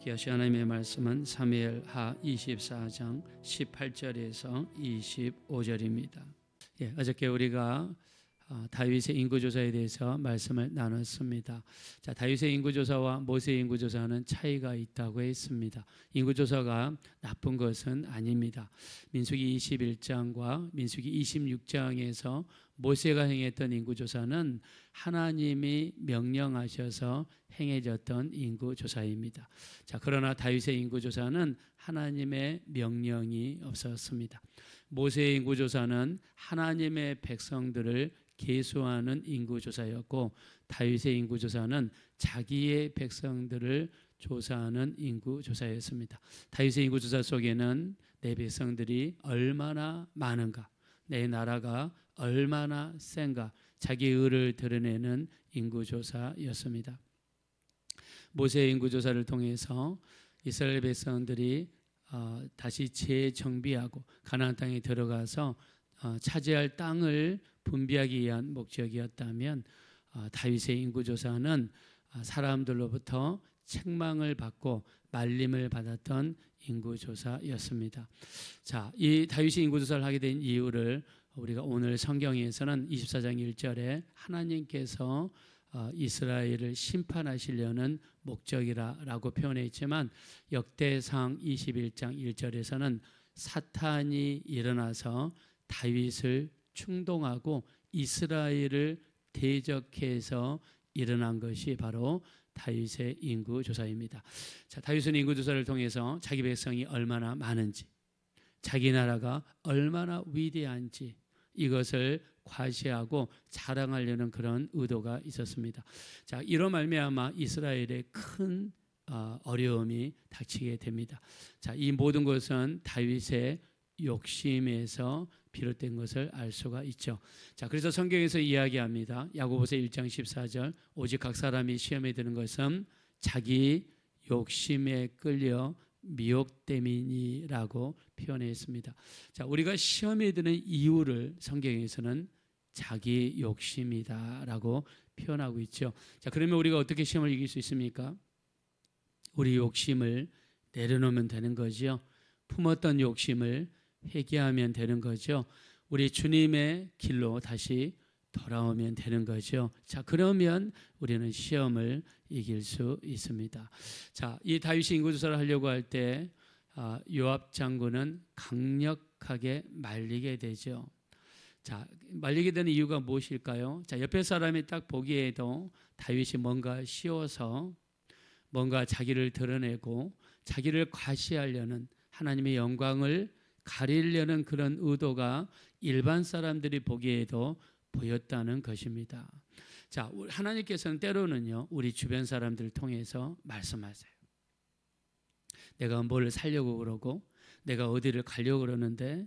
기하시 하나님의 말씀은 사무엘하 24장 18절에서 25절입니다. 어저께 우리가 다윗의 인구조사에 대해서 말씀을 나눴습니다. 다윗의 인구조사와 모세의 인구조사는 차이가 있다고 했습니다. 인구조사가 나쁜 것은 아닙니다. 민수기 21장과 민수기 26장에서 모세가 행했던 인구조사는 하나님이 명령하셔서 행해졌던 인구조사입니다. 그러나 다윗의 인구조사는 하나님의 명령이 없었습니다. 모세의 인구조사는 하나님의 백성들을 계수하는 인구조사였고, 다윗의 인구조사는 자기의 백성들을 조사하는 인구조사였습니다. 다윗의 인구조사 속에는 내 백성들이 얼마나 많은가, 내 나라가 얼마나 센가, 자기의 의를 드러내는 인구조사였습니다. 모세의 인구조사를 통해서 이스라엘 백성들이 다시 재정비하고 가나안 땅에 들어가서 차지할 땅을 분배하기 위한 목적이었다면, 다윗의 인구조사는 사람들로부터 책망을 받고 말림을 받았던 인구조사였습니다. 이 다윗이 인구조사를 하게 된 이유를 우리가 오늘 성경에서는 24장 1절에 하나님께서 이스라엘을 심판하시려는 목적이라고 표현했지만, 역대상 21장 1절에서는 사탄이 일어나서 다윗을 충동하고 이스라엘을 대적해서 일어난 것이 바로 다윗의 인구조사입니다. 다윗은 인구조사를 통해서 자기 백성이 얼마나 많은지, 자기 나라가 얼마나 위대한지 이것을 과시하고 자랑하려는 그런 의도가 있었습니다. 이로 말미암아 이스라엘에 큰 어려움이 닥치게 됩니다. 이 모든 것은 다윗의 욕심에서 비롯된 것을 알 수가 있죠. 그래서 성경에서 이야기합니다. 야고보서 1장 14절, 오직 각 사람이 시험에 드는 것은 자기 욕심에 끌려 미혹됨이니라고 표현했습니다. 우리가 시험에 드는 이유를 성경에서는 자기 욕심이다라고 표현하고 있죠. 그러면 우리가 어떻게 시험을 이길 수 있습니까? 우리 욕심을 내려놓으면 되는 거죠. 품었던 욕심을 회개하면 되는 거죠. 우리 주님의 길로 다시 돌아오면 되는 거죠. 그러면 우리는 시험을 이길 수 있습니다. 이 다윗이 인구조사를 하려고 할 때 요압 장군은 강력하게 말리게 되죠. 말리게 되는 이유가 무엇일까요? 옆에 사람이 딱 보기에도 다윗이 뭔가 쉬워서 뭔가 자기를 드러내고 자기를 과시하려는, 하나님의 영광을 가리려는 그런 의도가 일반 사람들이 보기에도 보였다는 것입니다. 하나님께서는 때로는요, 우리 주변 사람들을 통해서 말씀하세요. 내가 뭘 살려고 그러고 내가 어디를 가려고 그러는데,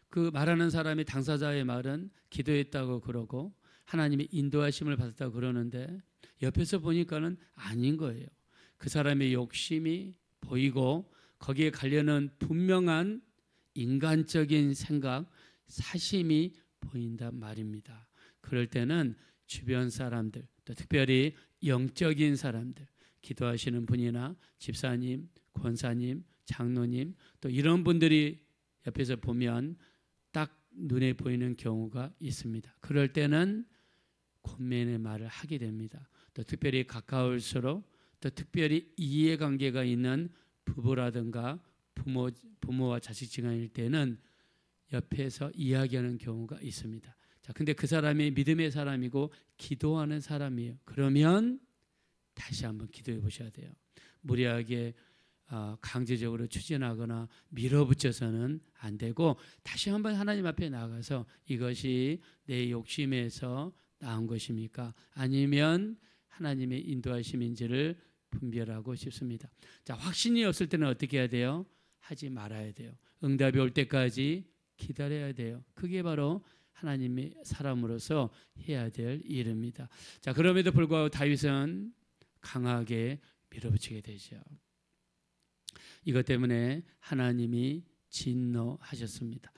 그 말하는 사람이, 당사자의 말은 기도했다고 그러고 하나님의 인도하심을 받았다고 그러는데, 옆에서 보니까는 아닌 거예요. 그 사람의 욕심이 보이고 거기에 가려는 분명한 인간적인 생각, 사심이 보인단 말입니다. 그럴 때는 주변 사람들, 또 특별히 영적인 사람들, 기도하시는 분이나 집사님, 권사님, 장로님, 또 이런 분들이 옆에서 보면 딱 눈에 보이는 경우가 있습니다. 그럴 때는 권면의 말을 하게 됩니다. 또 특별히 가까울수록, 또 특별히 이해관계가 있는 부부라든가 부모와 자식지간일 때는 옆에서 이야기하는 경우가 있습니다. 근데 그 사람이 믿음의 사람이고 기도하는 사람이에요. 그러면 다시 한번 기도해 보셔야 돼요. 무리하게 강제적으로 추진하거나 밀어붙여서는 안 되고, 다시 한번 하나님 앞에 나가서 이것이 내 욕심에서 나온 것입니까? 아니면 하나님의 인도하심인지를 분별하고 싶습니다. 확신이 없을 때는 어떻게 해야 돼요? 하지 말아야 돼요. 응답이 올 때까지 기다려야 돼요. 그게 바로 하나님의 사람으로서 해야 될 일입니다. 그럼에도 불구하고 다윗은 강하게 밀어붙이게 되죠. 이것 때문에 하나님이 진노하셨습니다.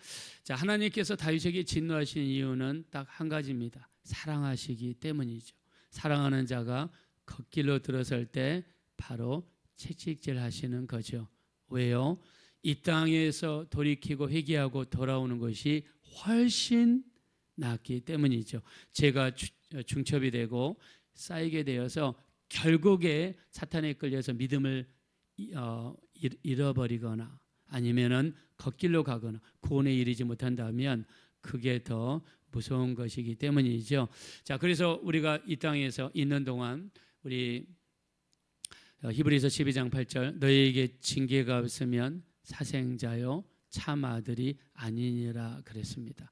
하나님께서 다윗에게 진노하신 이유는 딱 한 가지입니다. 사랑하시기 때문이죠. 사랑하는 자가 걷길로 들어설 때 바로 채찍질 하시는 거죠. 왜요? 이 땅에서 돌이키고 회개하고 돌아오는 것이 훨씬 낫기 때문이죠. 죄가 중첩이 되고 쌓이게 되어서 결국에 사탄에 끌려서 믿음을 잃어버리거나 아니면은 걷길로 가거나 구원에 이르지 못한다면 그게 더 무서운 것이기 때문이죠. 자, 그래서 우리가 이 땅에서 있는 동안 우리 히브리서 12장 8절 너희에게 징계가 없으면 사생자요 참 아들이 아니니라 그랬습니다.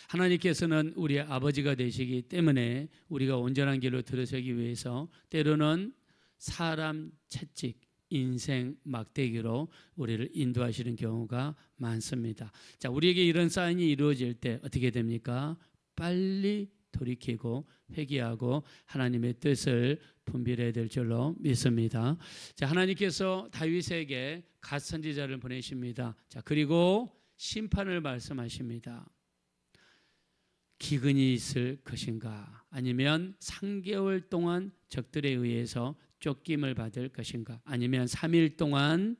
하나님께서는 우리의 아버지가 되시기 때문에 우리가 온전한 길로 들어서기 위해서 때로는 사람 채찍, 인생 막대기로 우리를 인도하시는 경우가 많습니다. 자, 우리에게 이런 사인이 이루어질 때 어떻게 됩니까? 빨리 돌이키고 회개하고 하나님의 뜻을 분별해야 될 줄로 믿습니다. 자, 하나님께서 다윗에게 갓 선지자를 보내십니다. 자, 그리고 심판을 말씀하십니다. 기근이 있을 것인가? 아니면 3개월 동안 적들에 의해서 쫓김을 받을 것인가? 아니면 3일 동안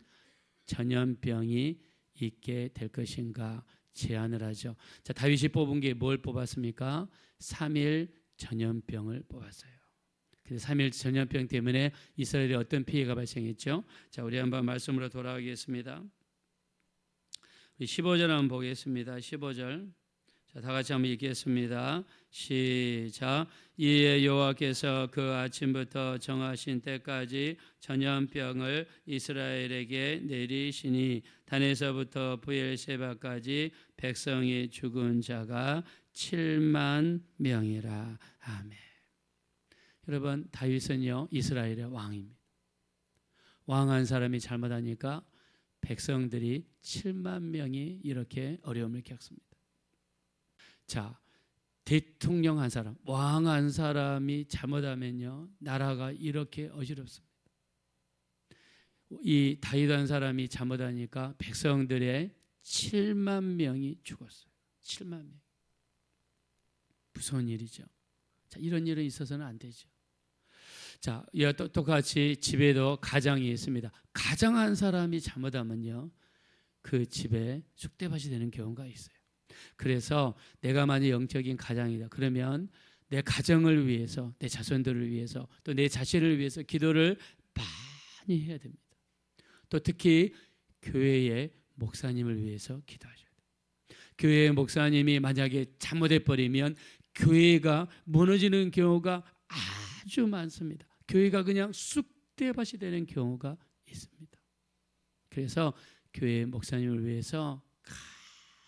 전염병이 있게 될 것인가? 제안을 하죠. 자, 다윗이 뽑은 게 뭘 뽑았습니까? 3일 전염병을 뽑았어요. 그래서 3일 전염병 때문에 이스라엘에 어떤 피해가 발생했죠? 자, 우리 한번 말씀으로 돌아가겠습니다. 15절 한번 보겠습니다. 15절. 자, 다 같이 한번 읽겠습니다. 시작. 이에 여호와께서 그 아침부터 정하신 때까지 전염병을 이스라엘에게 내리시니 단에서부터 브엘세바까지 백성이 죽은 자가 7만 명이라. 아멘. 여러분, 다윗은요 이스라엘의 왕입니다. 왕한 사람이 잘못하니까 백성들이 7만 명이 이렇게 어려움을 겪습니다. 자, 대통령 한 사람, 왕 한 사람이 잘못하면요 나라가 이렇게 어지럽습니다. 이 다윗 한 사람이 잘못하니까 백성들의 7만 명이 죽었어요. 7만 명. 무서운 일이죠. 자, 이런 일은 있어서는 안 되죠. 자, 똑같이 집에도 가장이 있습니다. 가장 한 사람이 잘못하면요 그 집에 쑥대밭이 되는 경우가 있어요. 그래서 내가 만약 영적인 가장이다 그러면 내 가정을 위해서, 내 자손들을 위해서, 또 내 자신을 위해서 기도를 많이 해야 됩니다. 또 특히 교회의 목사님을 위해서 기도하셔야 돼요. 교회의 목사님이 만약에 잘못해버리면 교회가 무너지는 경우가 아주 많습니다. 교회가 그냥 쑥대밭이 되는 경우가 있습니다. 그래서 교회의 목사님을 위해서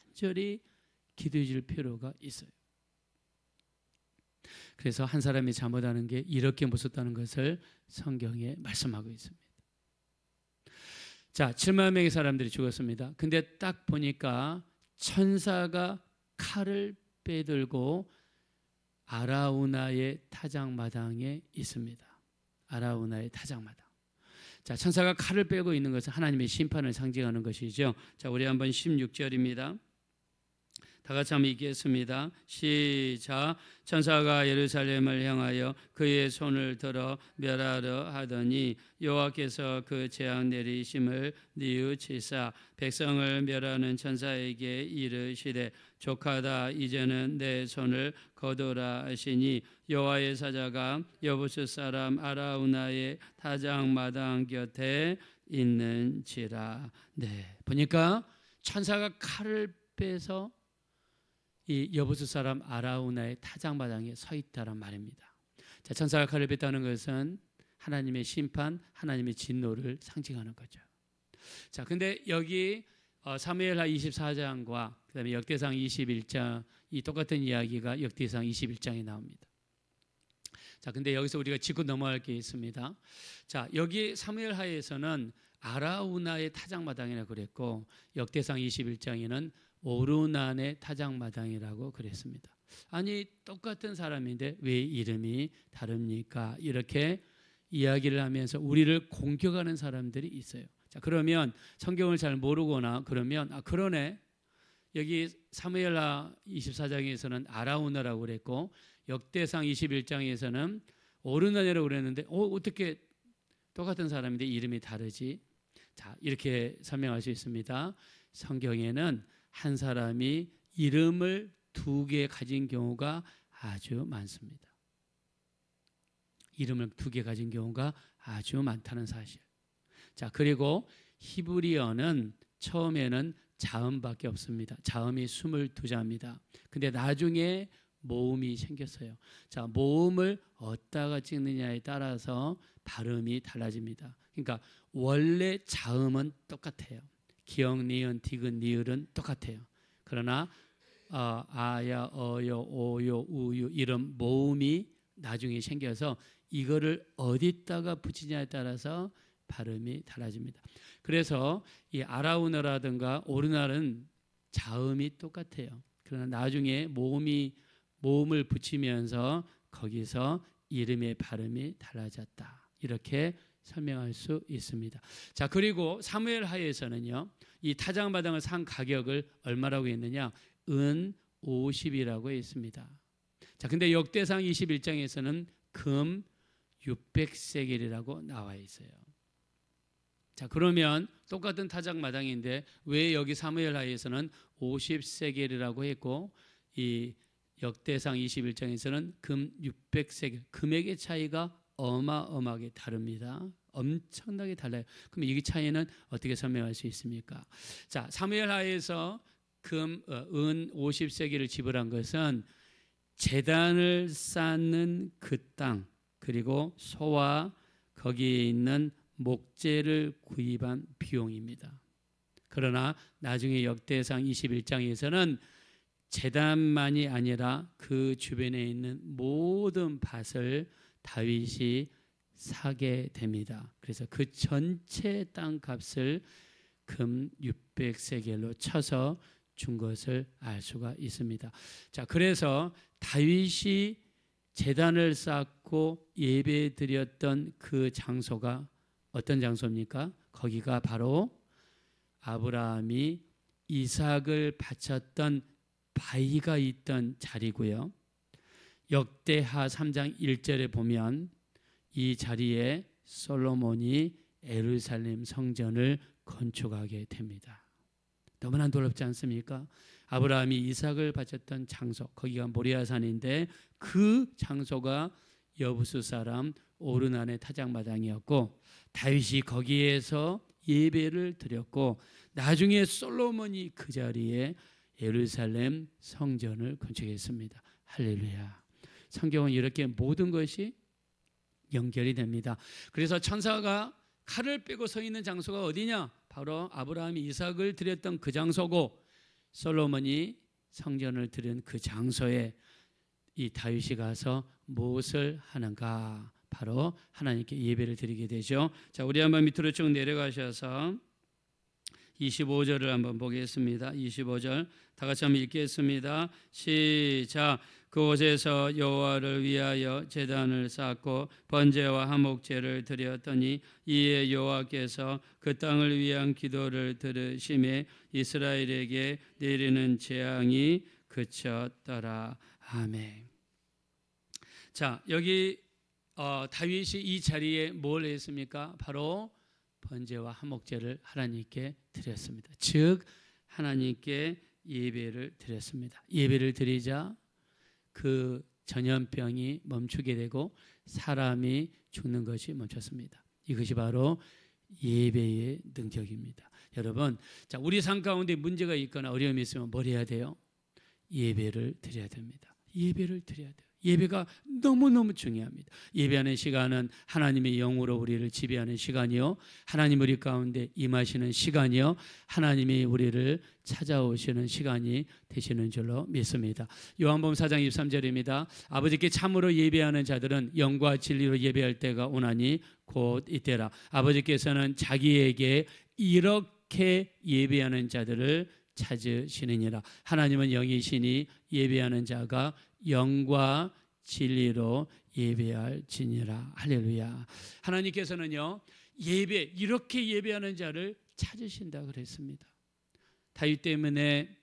간절히 기도해 줄 필요가 있어요. 그래서 한 사람이 잘못하는 게 이렇게 무섭다는 것을 성경에 말씀하고 있습니다. 자, 7만 명의 사람들이 죽었습니다. 근데 딱 보니까 천사가 칼을 빼들고 아라우나의 타작마당에 있습니다. 아라우나의 타작마당. 자, 천사가 칼을 빼고 있는 것은 하나님의 심판을 상징하는 것이죠. 자, 우리 한번 16절입니다. 다 같이 한번 읽겠습니다. 시작. 천사가 예루살렘을 향하여 그의 손을 들어 멸하려 하더니 여호와께서 그 재앙 내리심을 뉘우치사 백성을 멸하는 천사에게 이르시되 족하다 이제는 내 손을 거두라 하시니 여호와의 사자가 여부스 사람 아라우나의 타작마당 곁에 있는지라. 네, 보니까 천사가 칼을 빼서 이 여부스 사람 아라우나의 타작마당에 서 있다란 말입니다. 자, 천사가 칼을 뺐다는 것은 하나님의 심판, 하나님의 진노를 상징하는 거죠. 자, 근데 여기 사무엘하 24장과 그다음에 역대상 21장 이 똑같은 이야기가 역대상 21장에 나옵니다. 자, 근데 여기서 우리가 짚고 넘어갈 게 있습니다. 자, 여기 사무엘하에서는 아라우나의 타작마당이라고 그랬고 역대상 21장에는 오르난의 타작마당이라고 그랬습니다. 아니, 똑같은 사람인데 왜 이름이 다릅니까? 이렇게 이야기를 하면서 우리를 공격하는 사람들이 있어요. 자, 그러면 성경을 잘 모르거나 그러면 그러네. 여기 사무엘하 24장에서는 아라우나라고 그랬고 역대상 21장에서는 오르난이라고 그랬는데 어떻게 똑같은 사람인데 이름이 다르지? 자, 이렇게 설명할 수 있습니다. 성경에는 한 사람이 이름을 두 개 가진 경우가 아주 많습니다. 이름을 두 개 가진 경우가 아주 많다는 사실. 자, 그리고 히브리어는 처음에는 자음밖에 없습니다. 자음이 22자입니다. 근데 나중에 모음이 생겼어요. 자, 모음을 어디다가 찍느냐에 따라서 발음이 달라집니다. 그러니까 원래 자음은 똑같아요. 기역, 니은, 디귿, 니을은 똑같아요. 그러나 아야, 어요, 오요, 우유 이런 모음이 나중에 생겨서 이거를 어디다가 붙이냐에 따라서 발음이 달라집니다. 그래서 이 아라우나라든가 오르날은 자음이 똑같아요. 그러나 나중에 모음을 붙이면서 거기서 이름의 발음이 달라졌다. 이렇게 설명할 수 있습니다. 자, 그리고 사무엘 하에서는요, 이 타작마당을 산 가격을 얼마라고 했느냐? 은 50이라고 했습니다. 자, 근데 역대상 21장에서는 금 600세겔이라고 나와 있어요. 자, 그러면 똑같은 타작마당인데 왜 여기 사무엘 하에서는 50세겔이라고 했고 이 역대상 21장에서는 금 600세겔, 금액의 차이가 어마어마하게 다릅니다. 엄청나게 달라요. 그럼 이 차이는 어떻게 설명할 수 있습니까? 자, 사무엘 하에서 은 50세겔을 지불한 것은 제단을 쌓는 그 땅, 그리고 소와 거기에 있는 목재를 구입한 비용입니다. 그러나 나중에 역대상 21장에서는 제단만이 아니라 그 주변에 있는 모든 밭을 다윗이 사게 됩니다. 그래서 그 전체 땅값을 금 600세겔로 쳐서 준 것을 알 수가 있습니다. 자, 그래서 다윗이 제단을 쌓고 예배 드렸던 그 장소가 어떤 장소입니까? 거기가 바로 아브라함이 이삭을 바쳤던 바위가 있던 자리고요. 역대하 3장 1절에 보면 이 자리에 솔로몬이 예루살렘 성전을 건축하게 됩니다. 너무나 놀랍지 않습니까? 아브라함이 이삭을 바쳤던 장소, 거기가 모리아산인데 그 장소가 여부수 사람 오르난의 타작마당이었고 다윗이 거기에서 예배를 드렸고 나중에 솔로몬이 그 자리에 예루살렘 성전을 건축했습니다. 할렐루야. 성경은 이렇게 모든 것이 연결이 됩니다. 그래서 천사가 칼을 빼고 서 있는 장소가 어디냐? 바로 아브라함이 이삭을 드렸던 그 장소고 솔로몬이 성전을 드린 그 장소에 이 다윗이 가서 무엇을 하는가? 바로 하나님께 예배를 드리게 되죠. 자, 우리 한번 밑으로 쭉 내려가셔서 25절을 한번 보겠습니다. 25절 다 같이 한번 읽겠습니다. 시작. 그곳에서 여호와를 위하여 제단을 쌓고 번제와 화목제를 드렸더니 이에 여호와께서 그 땅을 위한 기도를 들으심에 이스라엘에게 내리는 재앙이 그쳤더라. 아멘. 자, 여기 다윗이 이 자리에 뭘 했습니까? 바로 번제와 화목제를 하나님께 드렸습니다. 즉 하나님께 예배를 드렸습니다. 예배를 드리자 그 전염병이 멈추게 되고 사람이 죽는 것이 멈췄습니다. 이것이 바로 예배의 능력입니다. 여러분, 자, 우리 삶 가운데 문제가 있거나 어려움이 있으면 뭘 해야 돼요? 예배를 드려야 됩니다. 예배를 드려야 돼요. 예배가 너무너무 중요합니다. 예배하는 시간은 하나님의 영으로 우리를 지배하는 시간이요, 하나님 우리 가운데 임하시는 시간이요, 하나님이 우리를 찾아오시는 시간이 되시는 줄로 믿습니다. 요한복음 4장 23절입니다. 아버지께 참으로 예배하는 자들은 영과 진리로 예배할 때가 오나니 곧 이때라. 아버지께서는 자기에게 이렇게 예배하는 자들을 찾으시느니라. 하나님은 영이시니 예배하는 자가 영과 진리로 예배할지니라. 할렐루야. 하나님께서는요, 예배, 이렇게 예배하는 자를 찾으신다 그랬습니다. 다윗 때문에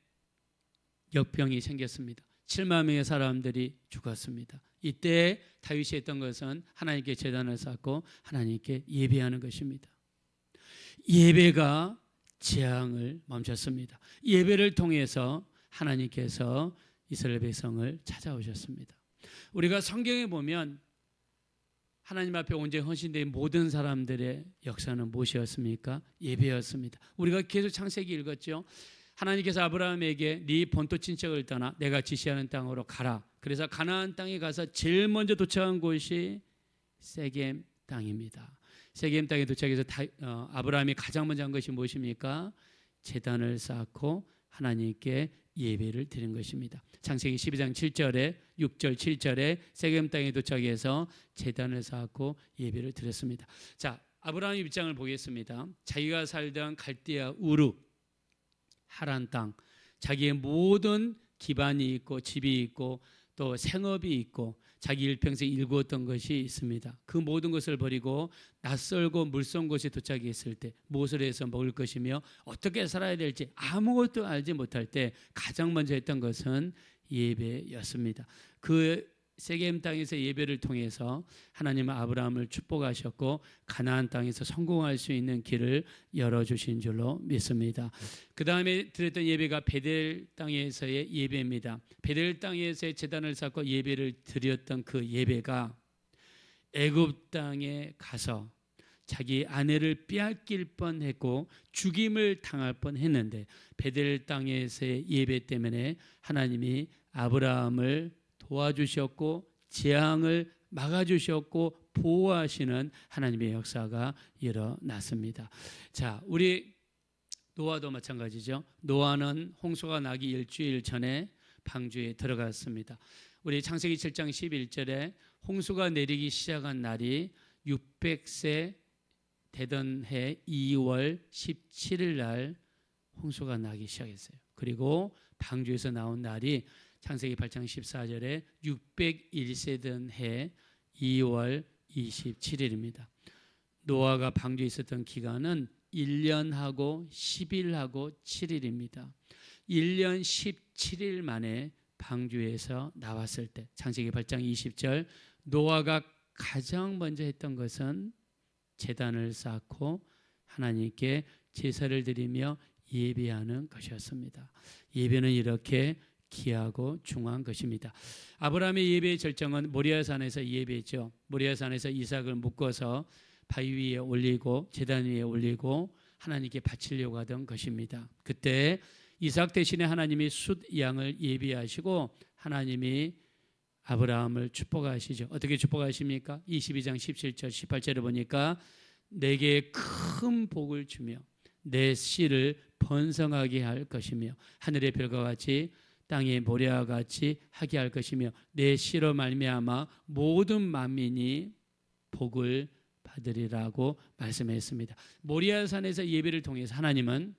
역병이 생겼습니다. 7만 명의 사람들이 죽었습니다. 이때 다윗이 했던 것은 하나님께 제단을 쌓고 하나님께 예배하는 것입니다. 예배가 재앙을 멈췄습니다. 예배를 통해서 하나님께서 이스라엘 백성을 찾아오셨습니다. 우리가 성경에 보면 하나님 앞에 온전히 헌신된 모든 사람들의 역사는 무엇이었습니까? 예배였습니다. 우리가 계속 창세기 읽었죠. 하나님께서 아브라함에게 네 본토 친척을 떠나 내가 지시하는 땅으로 가라. 그래서 가나안 땅에 가서 제일 먼저 도착한 곳이 세겜 땅입니다. 세겜 땅에 도착해서 아브라함이 가장 먼저 한 것이 무엇입니까? 제단을 쌓고 하나님께 예배를 드린 것입니다. 창세기 12장 7절에 6절 7절에 세겜 땅에 도착해서 제단을 쌓고 예배를 드렸습니다. 자, 아브라함의 입장을 보겠습니다. 자기가 살던 갈대아 우르 하란 땅, 자기의 모든 기반이 있고 집이 있고 또 생업이 있고 자기 일평생 일구었던 것이 있습니다. 그 모든 것을 버리고 낯설고 물선 곳에 도착했을 때 무엇을 해서 먹을 것이며 어떻게 살아야 될지 아무것도 알지 못할 때 가장 먼저 했던 것은 예배였습니다. 그 세겜 땅에서 예배를 통해서 하나님은 아브라함을 축복하셨고 가나안 땅에서 성공할 수 있는 길을 열어주신 줄로 믿습니다. 그 다음에 드렸던 예배가 베델 땅에서의 예배입니다. 베델 땅에서의 제단을 쌓고 예배를 드렸던 그 예배가 애굽 땅에 가서 자기 아내를 빼앗길 뻔했고 죽임을 당할 뻔했는데 베델 땅에서의 예배 때문에 하나님이 아브라함을 도와주셨고 재앙을 막아주셨고 보호하시는 하나님의 역사가 일어났습니다. 자, 우리 노아도 마찬가지죠. 노아는 홍수가 나기 일주일 전에 방주에 들어갔습니다. 우리 창세기 7장 11절에 홍수가 내리기 시작한 날이 600세 되던 해 2월 17일 날 홍수가 나기 시작했어요. 그리고 방주에서 나온 날이 창세기 8장 14절에 601세 된 해 2월 27일입니다. 노아가 방주에 있었던 기간은 1년하고 10일하고 7일입니다. 1년 17일 만에 방주에서 나왔을 때 창세기 8장 20절 노아가 가장 먼저 했던 것은 제단을 쌓고 하나님께 제사를 드리며 예배하는 것이었습니다. 예배는 이렇게 귀하고 중요한 것입니다. 아브라함의 예배의 절정은 모리아산에서 예배죠. 모리아산에서 이삭을 묶어서 바위 위에 올리고 제단 위에 올리고 하나님께 바치려고 하던 것입니다. 그때 이삭 대신에 하나님이 숫 양을 예비하시고 하나님이 아브라함을 축복하시죠. 어떻게 축복하십니까? 22장 17절 18절에 보니까 내게 큰 복을 주며 내 씨를 번성하게 할 것이며 하늘의 별과 같이 땅의 모래와 같이 하게 할 것이며 내 씨로 말미암아 모든 만민이 복을 받으리라고 말씀했습니다. 모리아산에서 예배를 통해서 하나님은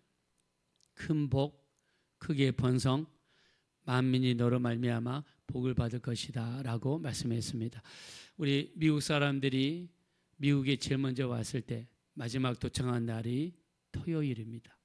큰 복, 크게 번성, 만민이 너로 말미암아 복을 받을 것이다 라고 말씀했습니다. 우리 미국 사람들이 미국에 제일 먼저 왔을 때 마지막 도착한 날이 토요일입니다.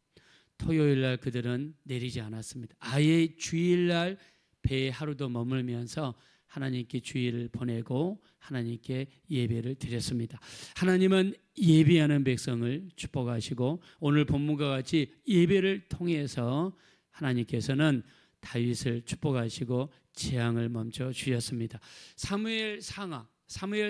토요일 날 그들은 내리지 않았습니다. 아예 주일날 배에 하루도 머물면서 하나님께 주일을 보내고 하나님께 예배를 드렸습니다. 하나님은 예배하는 백성을 축복하시고 오늘 본문과 같이 예배를 통해서 하나님께서는 다윗을 축복하시고 재앙을 멈춰 주셨습니다. 사무엘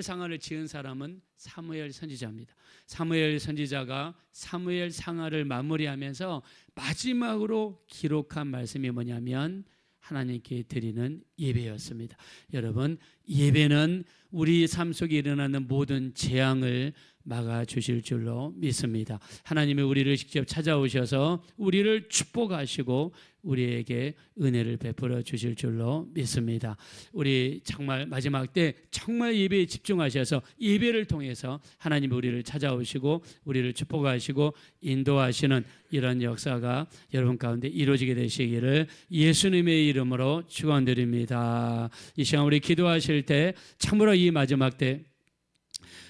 상하를 지은 사람은 사무엘 선지자입니다. 사무엘 선지자가 사무엘 상하를 마무리하면서 마지막으로 기록한 말씀이 뭐냐면 하나님께 드리는 예배였습니다. 여러분, 예배는 우리 삶 속에 일어나는 모든 재앙을 막아주실 줄로 믿습니다. 하나님이 우리를 직접 찾아오셔서 우리를 축복하시고 우리에게 은혜를 베풀어 주실 줄로 믿습니다. 우리 정말 마지막 때 정말 예배에 집중하셔서 예배를 통해서 하나님이 우리를 찾아오시고 우리를 축복하시고 인도하시는 이런 역사가 여러분 가운데 이루어지게 되시기를 예수님의 이름으로 축원드립니다. 이 시간 우리 기도하실 때 참으로 이 마지막 때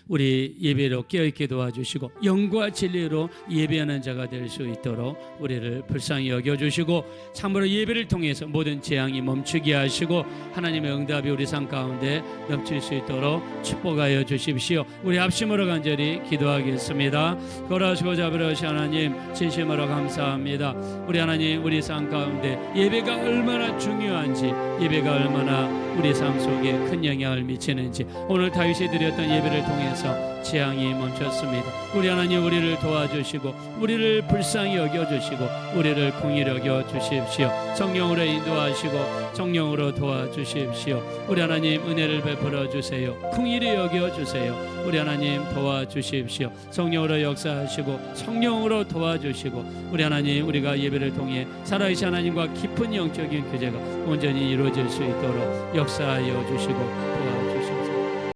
우리 예배로 깨어있게 도와주시고 영과 진리로 예배하는 자가 될 수 있도록 우리를 불쌍히 여겨주시고 참으로 예배를 통해서 모든 재앙이 멈추게 하시고 하나님의 응답이 우리 삶 가운데 넘칠 수 있도록 축복하여 주십시오. 우리 합심으로 간절히 기도하겠습니다. 거라시고 자비로우신 하나님, 진심으로 감사합니다. 우리 하나님, 우리 삶 가운데 예배가 얼마나 중요한지, 예배가 얼마나 우리 삶 속에 큰 영향을 미치는지 오늘 다윗이 드렸던 예배를 통해서 재앙이 멈췄습니다. 우리 하나님, 우리를 도와주시고 우리를 불쌍히 여겨주시고 우리를 긍휼히 여겨주십시오. 성령으로 인도하시고 성령으로 도와주십시오. 우리 하나님, 은혜를 베풀어 주세요. 긍휼히 여겨주세요. 우리 하나님, 도와주십시오. 성령으로 역사하시고 성령으로 도와주시고 우리 하나님, 우리가 예배를 통해 살아계신 하나님과 깊은 영적인 교제가 온전히 이루어질 수 있도록 역사하여 주시고